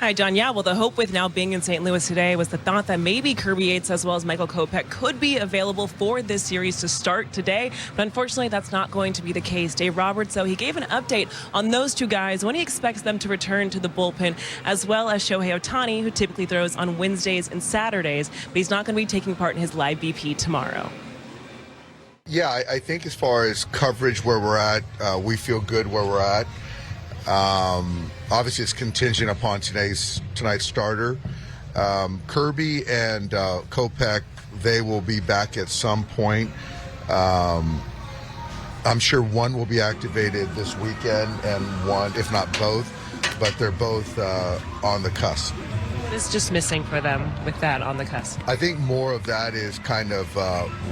Hi, John. Yeah, well, the hope with now being in St. Louis today was the thought that maybe Kirby Yates as well as Michael Kopech could be available for this series to start today. But unfortunately, that's not going to be the case. Dave Roberts, though, he gave an update on those two guys when he expects them to return to the bullpen, as well as Shohei Ohtani, who typically throws on Wednesdays and Saturdays. But he's not going to be taking part in his live BP tomorrow. Yeah, I think as far as coverage where we're at, we feel good where we're at. Obviously, it's contingent upon tonight's starter. Kirby and Kopech, they will be back at some point. I'm sure one will be activated this weekend and one, if not both, but they're both on the cusp. What is just missing for them with that on the cusp? I think more of that is kind of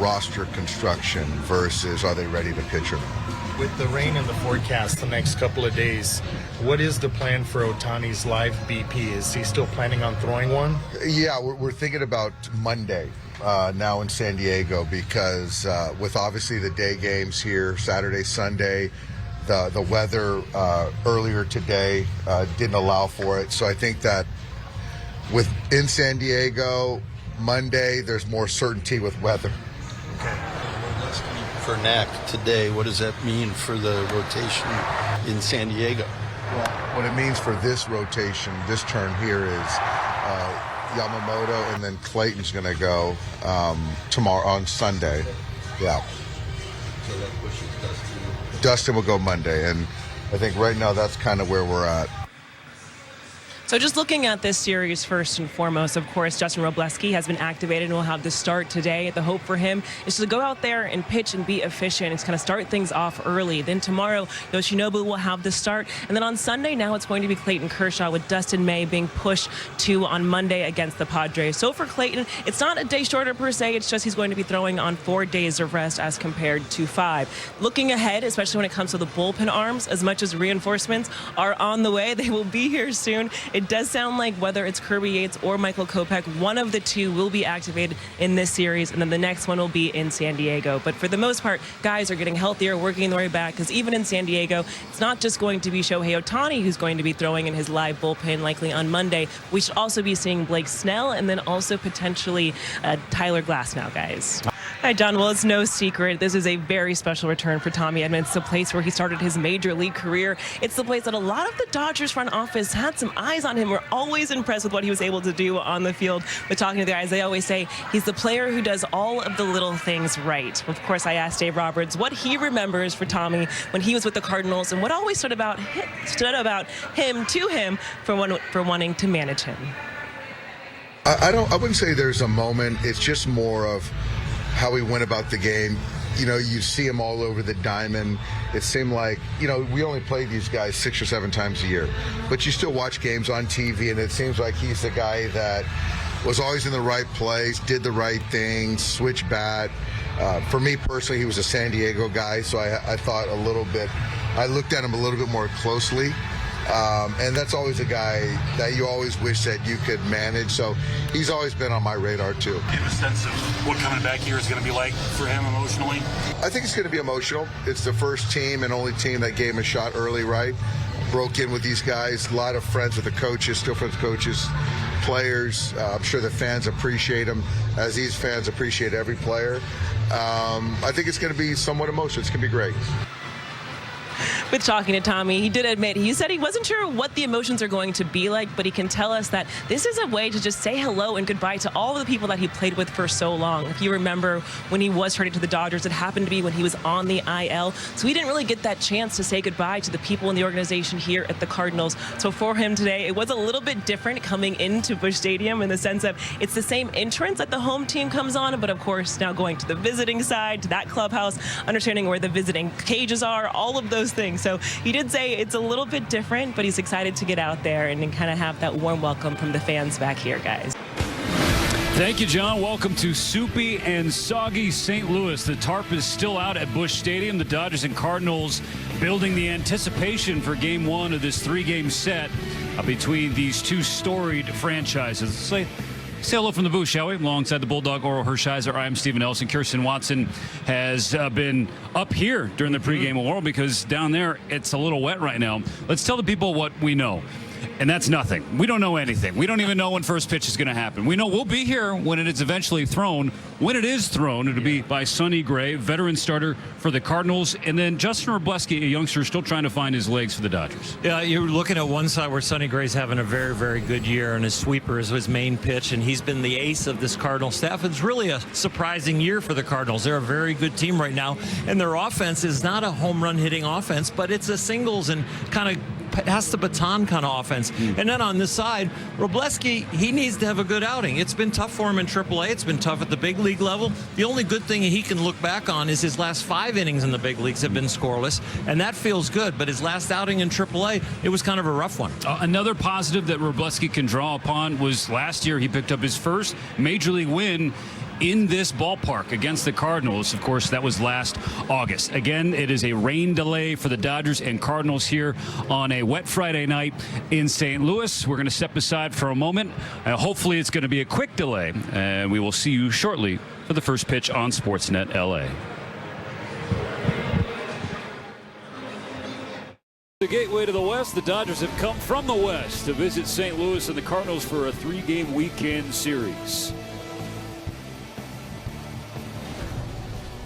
roster construction versus are they ready to pitch or not. With the rain in the forecast the next couple of days, what is the plan for Ohtani's live BP? Is he still planning on throwing one? Yeah, we're thinking about Monday now in San Diego because with obviously the day games here, Saturday, Sunday, the weather earlier today didn't allow for it. So I think that in San Diego, Monday, there's more certainty with weather. Okay. For NAC today, what does that mean for the rotation in San Diego? Well, what it means for this rotation, this turn here is Yamamoto and then Clayton's going to go tomorrow on Sunday. Yeah. So that pushes Dustin. Dustin will go Monday, and I think right now that's kind of where we're at. So just looking at this series first and foremost, of course, Justin Robleski has been activated and will have the start today. The hope for him is to go out there and pitch and be efficient and kind of start things off early. Then tomorrow, Yoshinobu will have the start. And then on Sunday, now it's going to be Clayton Kershaw with Dustin May being pushed to on Monday against the Padres. So for Clayton, it's not a day shorter per se. It's just he's going to be throwing on 4 days of rest as compared to 5. Looking ahead, especially when it comes to the bullpen arms, as much as reinforcements are on the way, they will be here soon. It does sound like whether it's Kirby Yates or Michael Kopech, one of the two will be activated in this series, and then the next one will be in San Diego. But for the most part, guys are getting healthier, working their way back, because even in San Diego, it's not just going to be Shohei Ohtani who's going to be throwing in his live bullpen likely on Monday. We should also be seeing Blake Snell and then also potentially Tyler Glass now, guys. Hi, John. Well, it's no secret. This is a very special return for Tommy Edman. It's the place where he started his major league career. It's the place that a lot of the Dodgers front office had some eyes on him. We're always impressed with what he was able to do on the field. But talking to the guys, they always say he's the player who does all of the little things right. Of course, I asked Dave Roberts what he remembers for Tommy when he was with the Cardinals and what always stood about him to him for wanting to manage him. I wouldn't say there's a moment. It's just more of how he went about the game. You know, you see him all over the diamond. It seemed like, you know, we only played these guys 6 or 7 times a year, but you still watch games on TV, and it seems like he's the guy that was always in the right place, did the right things, switched bat. For me personally, he was a San Diego guy, so I thought a little bit, I looked at him a little bit more closely. And that's always a guy that you always wish that you could manage. So he's always been on my radar, too. Do you have a sense of what coming back here is going to be like for him emotionally? I think it's going to be emotional. It's the first team and only team that gave him a shot early, right? Broke in with these guys. A lot of friends with the coaches, still friends with coaches, players. I'm sure the fans appreciate him, as these fans appreciate every player. I think it's going to be somewhat emotional. It's going to be great. With talking to Tommy, he did admit, he said he wasn't sure what the emotions are going to be like, but he can tell us that this is a way to just say hello and goodbye to all of the people that he played with for so long. If you remember when he was traded to the Dodgers, it happened to be when he was on the IL. So he didn't really get that chance to say goodbye to the people in the organization here at the Cardinals. So for him today, it was a little bit different coming into Busch Stadium in the sense of it's the same entrance that the home team comes on, but of course now going to the visiting side, to that clubhouse, understanding where the visiting cages are, all of those things. So he did say it's a little bit different, but he's excited to get out there and kind of have that warm welcome from the fans back here, guys. Thank you, John. Welcome to soupy and soggy St. Louis. The tarp is still out at Busch Stadium. The Dodgers and Cardinals building the anticipation for Game 1 of this 3-game set between these two storied franchises. Say hello from the booth, shall we? Alongside the Bulldog, Oral Hershiser, I'm Stephen Nelson. Kirsten Watson has been up here during the pregame Oral because down there it's a little wet right now. Let's tell the people what we know. And that's nothing. We don't know anything. We don't even know when first pitch is going to happen. We know we'll be here when it is eventually thrown. When it is thrown, it'll be by Sonny Gray, veteran starter for the Cardinals, and then Justin Robleski, a youngster still trying to find his legs for the Dodgers. Yeah, you're looking at one side where Sonny Gray's having a very, very good year, and his sweeper is his main pitch, and he's been the ace of this Cardinal staff. It's really a surprising year for the Cardinals. They're a very good team right now, and their offense is not a home run hitting offense, but it's a singles and kind of pass the baton kind of offense. And then on this side, Robleski, he needs to have a good outing. It's been tough for him in AAA. It's been tough at the big league level. The only good thing he can look back on is his last 5 innings in the big leagues have been scoreless, and that feels good. But his last outing in AAA, it was kind of a rough one. Another positive that Robleski can draw upon was last year he picked up his first major league win in this ballpark against the Cardinals. Of course, that was last August. Again, it is a rain delay for the Dodgers and Cardinals here on a wet Friday night in St. Louis. We're going to step aside for a moment. Hopefully, it's going to be a quick delay, and we will see you shortly for the first pitch on Sportsnet LA. The gateway to the West, the Dodgers have come from the West to visit St. Louis and the Cardinals for a 3-game weekend series.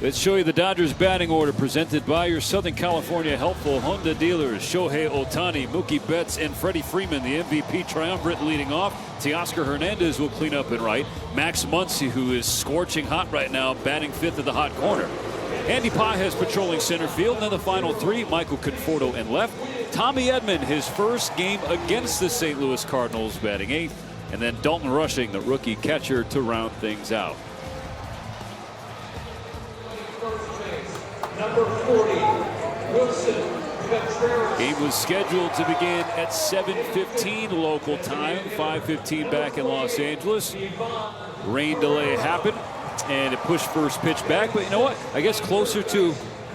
Let's show you the Dodgers batting order presented by your Southern California helpful Honda dealers. Shohei Ohtani, Mookie Betts, and Freddie Freeman, the MVP triumvirate leading off. Teoscar Hernandez will clean up and right. Max Muncy, who is scorching hot right now, batting 5th at the hot corner. Andy Pages patrolling center field. And then the final 3, Michael Conforto in left. Tommy Edman, his first game against the St. Louis Cardinals, batting 8th. And then Dalton Rushing, the rookie catcher, to round things out. Number 40, Wilson Contreras. Game was scheduled to begin at 7:15 local time, 5:15 back in Los Angeles. Rain delay happened, and it pushed first pitch back. But you know what? I guess closer to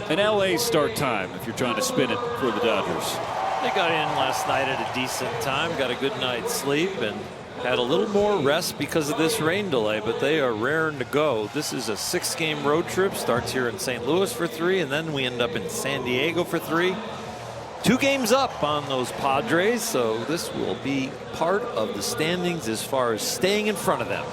an LA start time if you're trying to spin it for the Dodgers. They got in last night at a decent time, got a good night's sleep, and had a little more rest because of this rain delay, but they are raring to go. This is a 6-game road trip. Starts here in St. Louis for 3, and then we end up in San Diego for 3. 2 games up on those Padres, so this will be part of the standings as far as staying in front of them.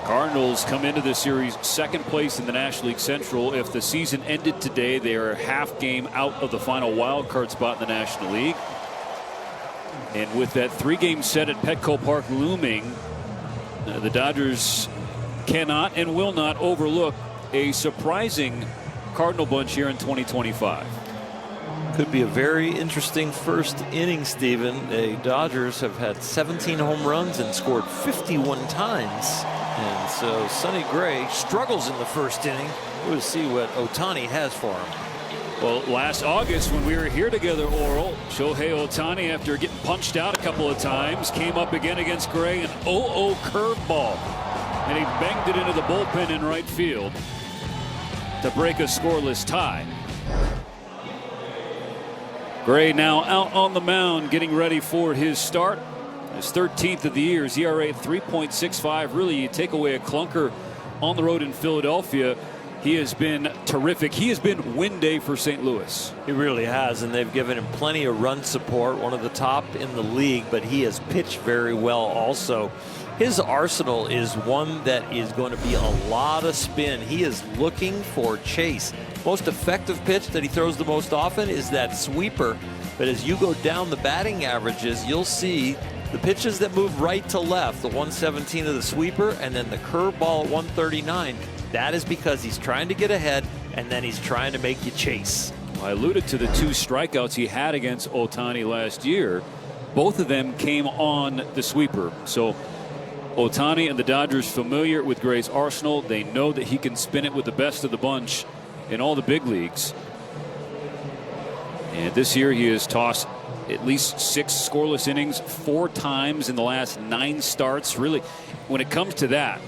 Cardinals come into this series 2nd place in the National League Central. If the season ended today, they are a half game out of the final wild card spot in the National League. And with that 3-game set at Petco Park looming, the Dodgers cannot and will not overlook a surprising Cardinal bunch here in 2025. Could be a very interesting first inning, Stephen. The Dodgers have had 17 home runs and scored 51 times. And so Sonny Gray struggles in the first inning. We'll see what Ohtani has for him. Well, last August when we were here together, Oral, Shohei Ohtani, after getting punched out a couple of times, came up again against Gray, an 0-0 curveball. And he banged it into the bullpen in right field to break a scoreless tie. Gray now out on the mound, getting ready for his start. His 13th of the year, his ERA at 3.65. Really, you take away a clunker on the road in Philadelphia. He has been terrific. He has been win day for St. Louis. He really has, and they've given him plenty of run support, one of the top in the league, but he has pitched very well also. His arsenal is one that is going to be a lot of spin. He is looking for chase. Most effective pitch that he throws the most often is that sweeper, but as you go down the batting averages, you'll see the pitches that move right to left, the 117 of the sweeper, and then the curveball at 139. That is because he's trying to get ahead, and then he's trying to make you chase. I alluded to the 2 strikeouts he had against Ohtani last year. Both of them came on the sweeper. So Ohtani and the Dodgers familiar with Gray's arsenal. They know that he can spin it with the best of the bunch in all the big leagues. And this year he has tossed at least 6 scoreless innings 4 times in the last 9 starts. Really, when it comes to that,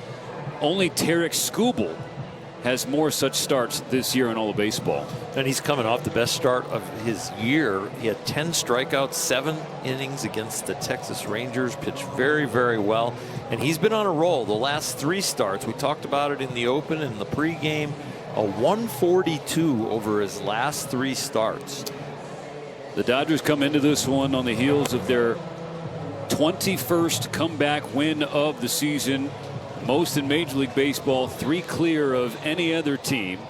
only Tarek Skubal has more such starts this year in all of baseball. And he's coming off the best start of his year. He had 10 strikeouts, 7 innings against the Texas Rangers, pitched very, very well. And he's been on a roll the last 3 starts. We talked about it in the open and the pregame. A 142 over his last 3 starts. The Dodgers come into this one on the heels of their 21st comeback win of the season. Most in Major League Baseball, 3 clear of any other team.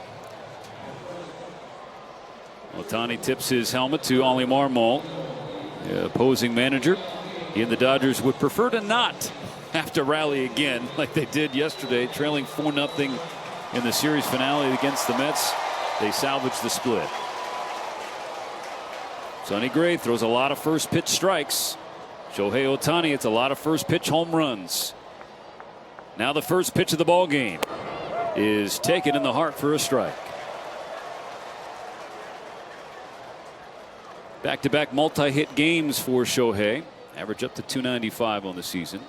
Ohtani tips his helmet to Oli Marmol, the opposing manager. He and the Dodgers would prefer to not have to rally again like they did yesterday, trailing 4-0 in the series finale against the Mets. They salvaged the split. Sonny Gray throws a lot of first pitch strikes. Shohei Ohtani, it's a lot of first pitch home runs. Now the first pitch of the ball game is taken in the heart for a strike. Back-to-back multi-hit games for Shohei. Average up to 295 on the season.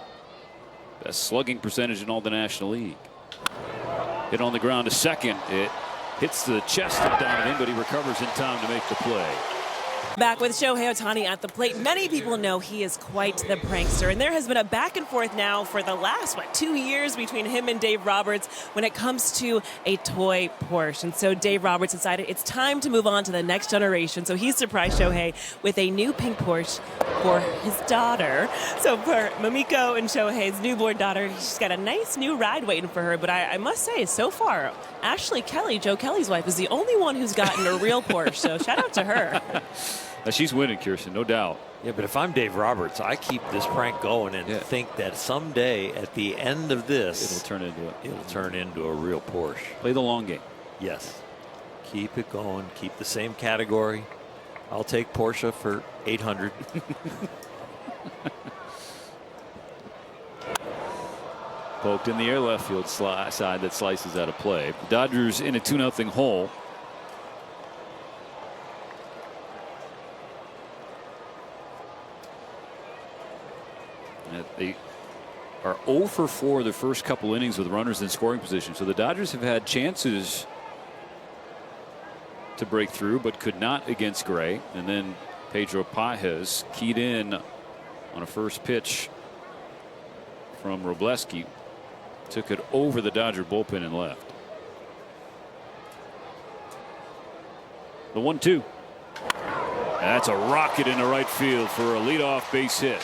Best slugging percentage in all the National League. Hit on the ground to second. It hits the chest of Donovan, but he recovers in time to make the play. Back with Shohei Ohtani at the plate. Many people know he is quite the prankster, and there has been a back and forth now for the last, 2 years between him and Dave Roberts when it comes to a toy Porsche. And so Dave Roberts decided it's time to move on to the next generation. So he surprised Shohei with a new pink Porsche for his daughter. So for Mamiko and Shohei's newborn daughter, she's got a nice new ride waiting for her. But I must say, so far, Ashley Kelly, Joe Kelly's wife, is the only one who's gotten a real Porsche. So shout out to her. She's winning, Kirsten, no doubt. Yeah, but if I'm Dave Roberts, I keep this prank going and think that someday at the end of this, it'll turn into a real Porsche. Play the long game. Yes. Keep it going. Keep the same category. I'll take Porsche for 800. Poked in the air left field side that slices out of play. The Dodgers in a 2-0 hole. They are 0 for 4 the first couple innings with runners in scoring position. So the Dodgers have had chances to break through, but could not against Gray. And then Pedro Pajes keyed in on a first pitch from Robleski. Took it over the Dodger bullpen and left. The 1-2. That's a rocket into right field for a leadoff base hit.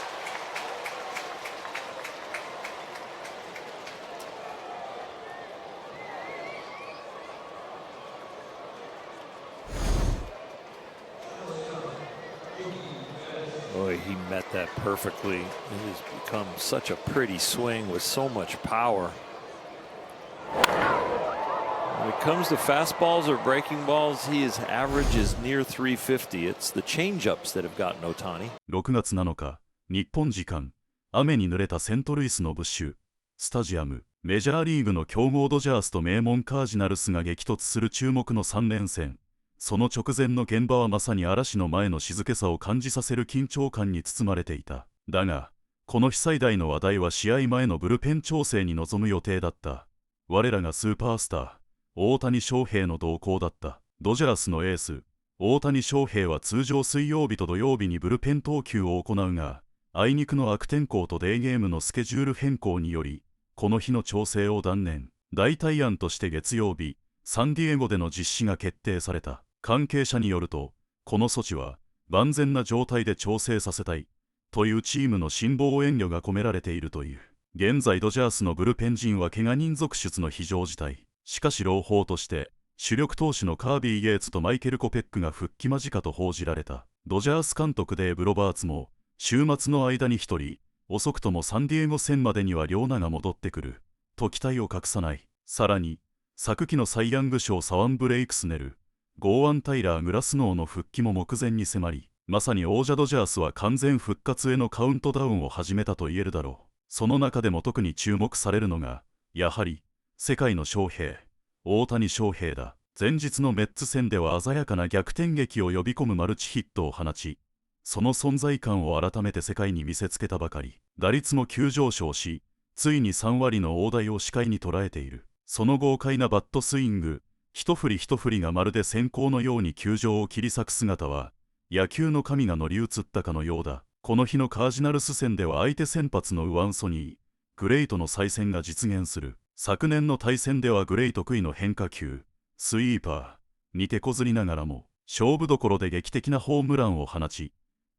Boy, he met that perfectly. It has become such a pretty swing with so much power. When it comes to fastballs or breaking balls, his average is near 350. It's the changeups that have gotten Ohtani. 6月7日、日本時間、雨に濡れたセントルイスのブッシュスタジアム。メジャーリーグの強豪ドジャースと名門カージナルスが激突する注目の3連戦。その直前の現場はまさに嵐の前の静けさを感じさせる緊張感に包まれていた。だが、この日最大の話題は試合前のブルペン調整に臨む予定だった。我らがスーパースター、大谷翔平の動向だった。ドジャースのエース、大谷翔平は通常水曜日と土曜日にブルペン投球を行うが、あいにくの悪天候とデーゲームのスケジュール変更により、この日の調整を断念。代替案として月曜日、サンディエゴでの実施が決定された。関係者によると、この措置は万全な状態で調整させたいというチームの辛抱遠慮が込められているという。現在ドジャースのブルペン陣は怪我人続出の非常事態。しかし朗報として主力投手のカービー・イエーツとマイケル・コペックが復帰間近と報じられた。ドジャース監督デーブ・ロバーツも週末の間に1人、遅くともサンディエゴ戦までには両名が戻ってくると期待を隠さない。さらに昨季のサイ・ヤング賞サワン・ブレイクスネル、ゴーアン・タイラー・グラスノーの復帰も目前に迫り、まさに王者ドジャースは完全復活へのカウントダウンを始めたと言えるだろう。その中でも特に注目されるのが、やはり世界の翔平、大谷翔平だ。前日のメッツ戦では鮮やかな逆転劇を呼び込むマルチヒットを放ち、その存在感を改めて世界に見せつけたばかり。打率も急上昇し、ついに3割の大台を視界に捉えている。その豪快なバットスイング、一振り一振りがまるで閃光のように球場を切り裂く姿は、野球の神が乗り移ったかのようだ。この日のカージナルス戦では相手先発のウアンソニー、グレイトの再戦が実現する。昨年の対戦ではグレイ得意の変化球、スイーパーに手こずりながらも、勝負どころで劇的なホームランを放ち、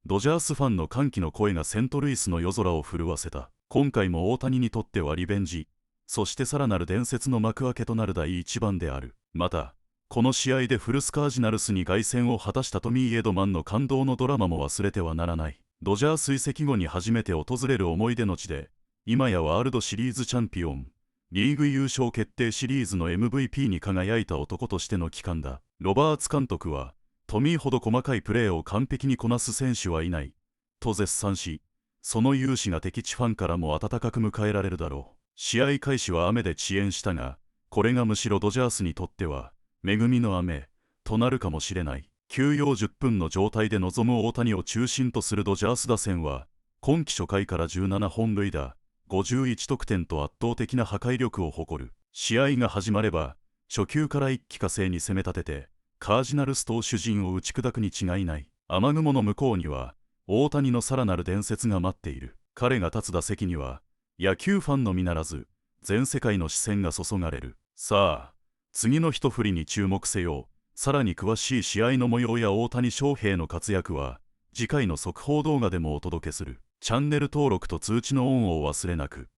ドジャースファンの歓喜の声がセントルイスの夜空を震わせた。今回も大谷にとってはリベンジ、そしてさらなる伝説の幕開けとなる第1番である。また、この試合でフルスカージナルスに凱旋を果たしたトミー・エドマンの感動のドラマも忘れてはならない。ドジャース移籍後に初めて訪れる思い出の地で、今やワールドシリーズチャンピオン、リーグ優勝決定シリーズの MVP に輝いた男としての帰還だ。ロバーツ監督は、トミーほど細かいプレーを完璧にこなす選手はいない、と絶賛し、その勇姿が敵地ファンからも温かく迎えられるだろう。試合開始は雨で遅延したが、これがむしろドジャースにとっては、恵みの雨、となるかもしれない。休養10分の状態で臨む大谷を中心とするドジャース打線は、今季初回から17本塁打、51得点と圧倒的な破壊力を誇る。試合が始まれば、初球から一気呵成に攻め立てて、カージナルス投手陣を打ち砕くに違いない。雨雲の向こうには、大谷のさらなる伝説が待っている。彼が立つ打席には、野球ファンのみならず、全世界の視線が注がれる。さあ、次の一振りに注目せよ。さらに詳しい試合の模様や大谷翔平の活躍は、次回の速報動画でもお届けする。チャンネル登録と通知のオンをお忘れなく。